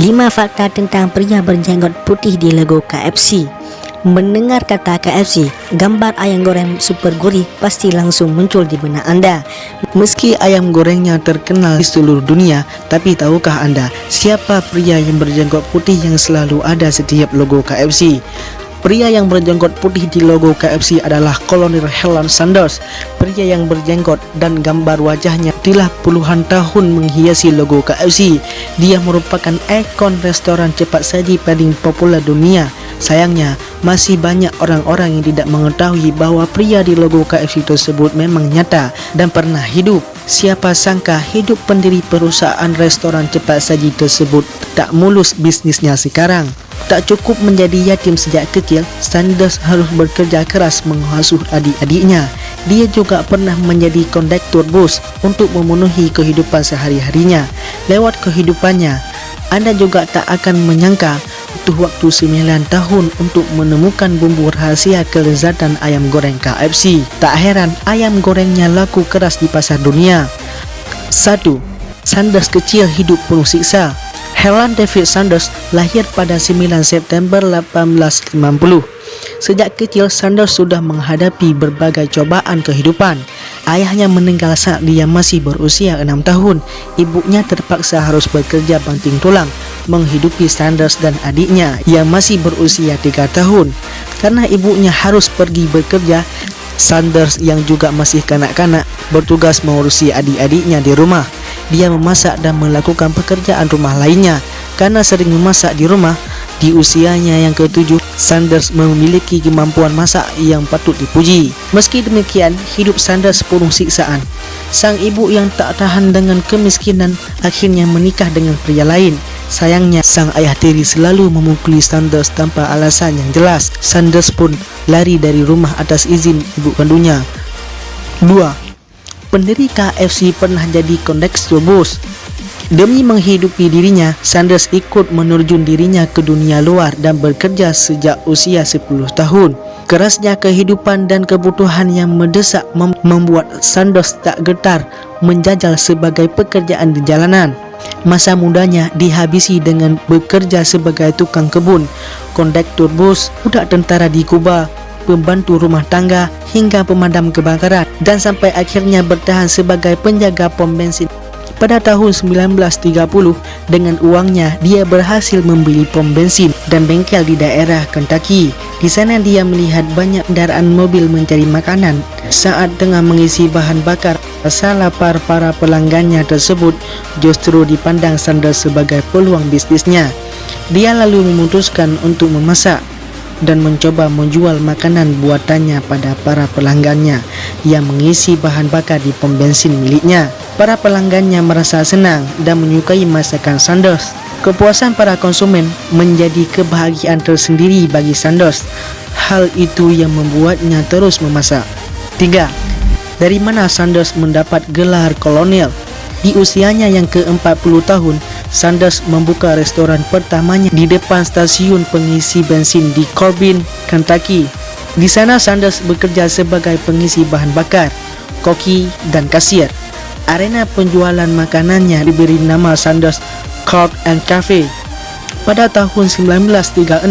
5 fakta tentang pria berjenggot putih di logo KFC. Mendengar kata KFC, gambar ayam goreng super gurih pasti langsung muncul di benak Anda. Meski ayam gorengnya terkenal di seluruh dunia, tapi tahukah Anda siapa pria yang berjenggot putih yang selalu ada setiap logo KFC? Pria yang berjenggot putih di logo KFC adalah Kolonel Helen Sanders. Pria yang berjenggot dan gambar wajahnya telah puluhan tahun menghiasi logo KFC. Dia merupakan ikon restoran cepat saji paling populer dunia. Sayangnya, masih banyak orang-orang yang tidak mengetahui bahwa pria di logo KFC tersebut memang nyata dan pernah hidup. Siapa sangka hidup pendiri perusahaan restoran cepat saji tersebut tak mulus bisnisnya sekarang. Tak cukup menjadi yatim sejak kecil, Sanders harus bekerja keras mengasuh adik-adiknya. Dia juga pernah menjadi kondektur bus untuk memenuhi kehidupan sehari-harinya. Lewat kehidupannya, Anda juga tak akan menyangka butuh waktu 9 tahun untuk menemukan bumbu rahasia kelezatan ayam goreng KFC. Tak heran ayam gorengnya laku keras di pasar dunia. 1. Sanders kecil hidup penuh siksa. Helen David Sanders lahir pada 9 September 1850. Sejak kecil, Sanders sudah menghadapi berbagai cobaan kehidupan. Ayahnya meninggal saat dia masih berusia 6 tahun. Ibunya terpaksa harus bekerja banting tulang menghidupi Sanders dan adiknya yang masih berusia 3 tahun. Karena ibunya harus pergi bekerja, Sanders yang juga masih kanak-kanak bertugas mengurusi adik-adiknya di rumah. Dia memasak dan melakukan pekerjaan rumah lainnya. Karena sering memasak di rumah, di usianya yang ke-7, Sanders memiliki kemampuan masak yang patut dipuji. Meski demikian, hidup Sanders penuh siksaan. Sang ibu yang tak tahan dengan kemiskinan akhirnya menikah dengan pria lain. Sayangnya, sang ayah tiri selalu memukuli Sanders tanpa alasan yang jelas. Sanders pun lari dari rumah atas izin ibu kandungnya. 2. Pendiri KFC pernah jadi kondektur bus. Demi menghidupi dirinya, Sanders ikut menerjun dirinya ke dunia luar dan bekerja sejak usia 10 tahun. Kerasnya kehidupan dan kebutuhan yang mendesak membuat Sanders tak getar menjajal sebagai pekerjaan di jalanan. Masa mudanya dihabisi dengan bekerja sebagai tukang kebun, kondektur bus, budak tentara di Kuba, pembantu rumah tangga hingga pemadam kebakaran, dan sampai akhirnya bertahan sebagai penjaga pom bensin. Pada tahun 1930, dengan uangnya dia berhasil membeli pom bensin dan bengkel di daerah Kentucky. Di sana dia melihat banyak kendaraan mobil mencari makanan. Saat tengah mengisi bahan bakar, rasa lapar para pelanggannya tersebut justru dipandang Sanders sebagai peluang bisnisnya. Dia lalu memutuskan untuk memasak dan mencoba menjual makanan buatannya pada para pelanggannya yang mengisi bahan bakar di pom bensin miliknya. Para pelanggannya merasa senang dan menyukai masakan Sanders. Kepuasan para konsumen menjadi kebahagiaan tersendiri bagi Sanders. Hal itu yang membuatnya terus memasak. 3. Dari mana Sanders mendapat gelar kolonel? Di usianya yang ke-40 tahun, Sanders membuka restoran pertamanya di depan stasiun pengisi bensin di Corbin, Kentucky. Di sana Sanders bekerja sebagai pengisi bahan bakar, koki, dan kasir. Arena penjualan makanannya diberi nama Sanders Court and Cafe. Pada tahun 1936,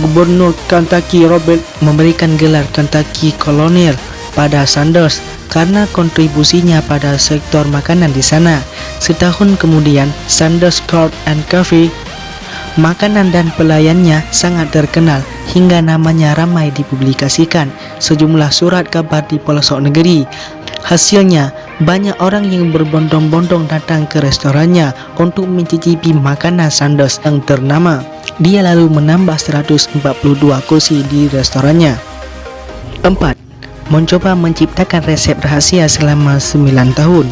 Gubernur Kentucky Robert memberikan gelar Kentucky Colonel pada Sanders karena kontribusinya pada sektor makanan di sana. Setahun kemudian, Sanders Court and Cafe, makanan dan pelayannya sangat terkenal hingga namanya ramai dipublikasikan sejumlah surat kabar di pelosok negeri. Hasilnya, banyak orang yang berbondong-bondong datang ke restorannya untuk mencicipi makanan Sanders yang ternama. Dia lalu menambah 142 kursi di restorannya. 4. Mencoba menciptakan resep rahasia selama 9 tahun.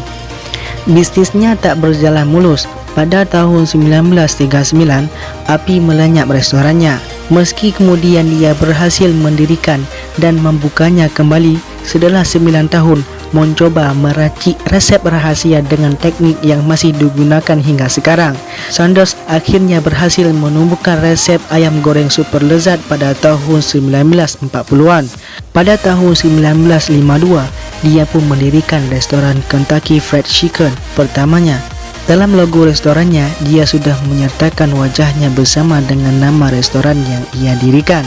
Bisnisnya tak berjalan mulus. Pada tahun 1939, api melenyap restorannya. Meski kemudian dia berhasil mendirikan dan membukanya kembali setelah 9 tahun, mencoba meracik resep rahasia dengan teknik yang masih digunakan hingga sekarang. Sanders akhirnya berhasil menemukan resep ayam goreng super lezat pada tahun 1940-an. Pada tahun 1952, dia pun mendirikan restoran Kentucky Fried Chicken pertamanya. Dalam logo restorannya, dia sudah menyertakan wajahnya bersama dengan nama restoran yang ia dirikan.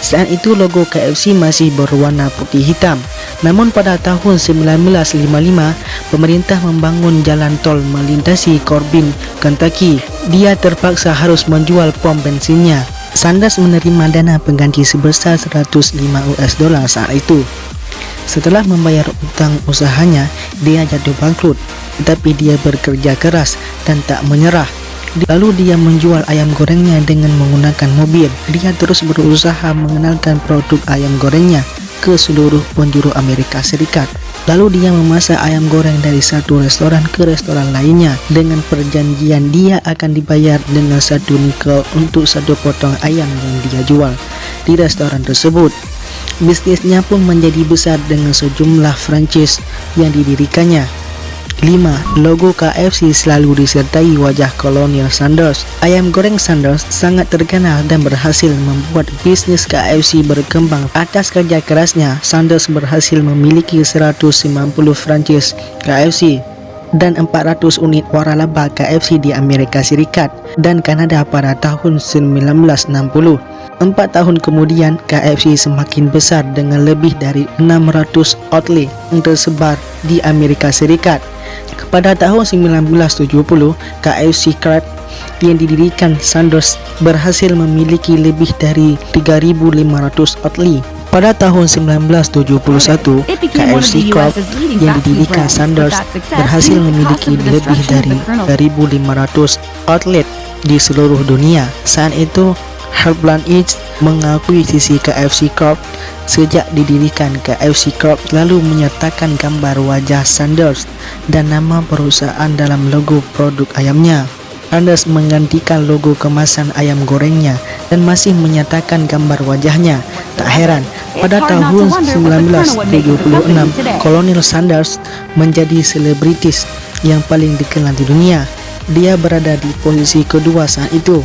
Saat itu logo KFC masih berwarna putih hitam. Namun pada tahun 1955, pemerintah membangun jalan tol melintasi Corbin, Kentucky. Dia terpaksa harus menjual pom bensinnya. Sanders menerima dana pengganti sebesar 105 US dollar saat itu. Setelah membayar utang usahanya, dia jatuh bangkrut. Tetapi dia bekerja keras dan tak menyerah. Lalu dia menjual ayam gorengnya dengan menggunakan mobil. Dia terus berusaha mengenalkan produk ayam gorengnya ke seluruh penjuru Amerika Serikat. Lalu dia memasak ayam goreng dari satu restoran ke restoran lainnya dengan perjanjian dia akan dibayar dengan 1 nikel untuk 1 potong ayam yang dia jual di restoran tersebut. Bisnisnya pun menjadi besar dengan sejumlah franchise yang didirikannya. 5. Logo KFC selalu disertai wajah Colonel Sanders. Ayam goreng Sanders sangat terkenal dan berhasil membuat bisnis KFC berkembang. Atas kerja kerasnya, Sanders berhasil memiliki 190 franchise KFC dan 400 unit waralaba KFC di Amerika Serikat dan Kanada pada tahun 1960. 4 tahun kemudian, KFC semakin besar dengan lebih dari 600 outlet yang tersebar di Amerika Serikat. Pada tahun 1970, KFC Crab yang didirikan Sanders berhasil memiliki lebih dari 3.500 outlet. Pada tahun 1971, KFC Crab yang didirikan Sanders berhasil memiliki lebih dari 3.500 outlet di seluruh dunia. Saat itu, Heartland Eats mengakui sisi KFC Corp. Sejak didirikan, KFC Corp selalu menyertakan gambar wajah Sanders dan nama perusahaan dalam logo produk ayamnya. Sanders menggantikan logo kemasan ayam gorengnya dan masih menyertakan gambar wajahnya. Tak heran, pada tahun 1976, Colonel Sanders menjadi selebritis yang paling dikenal di dunia. Dia berada di posisi kedua saat itu.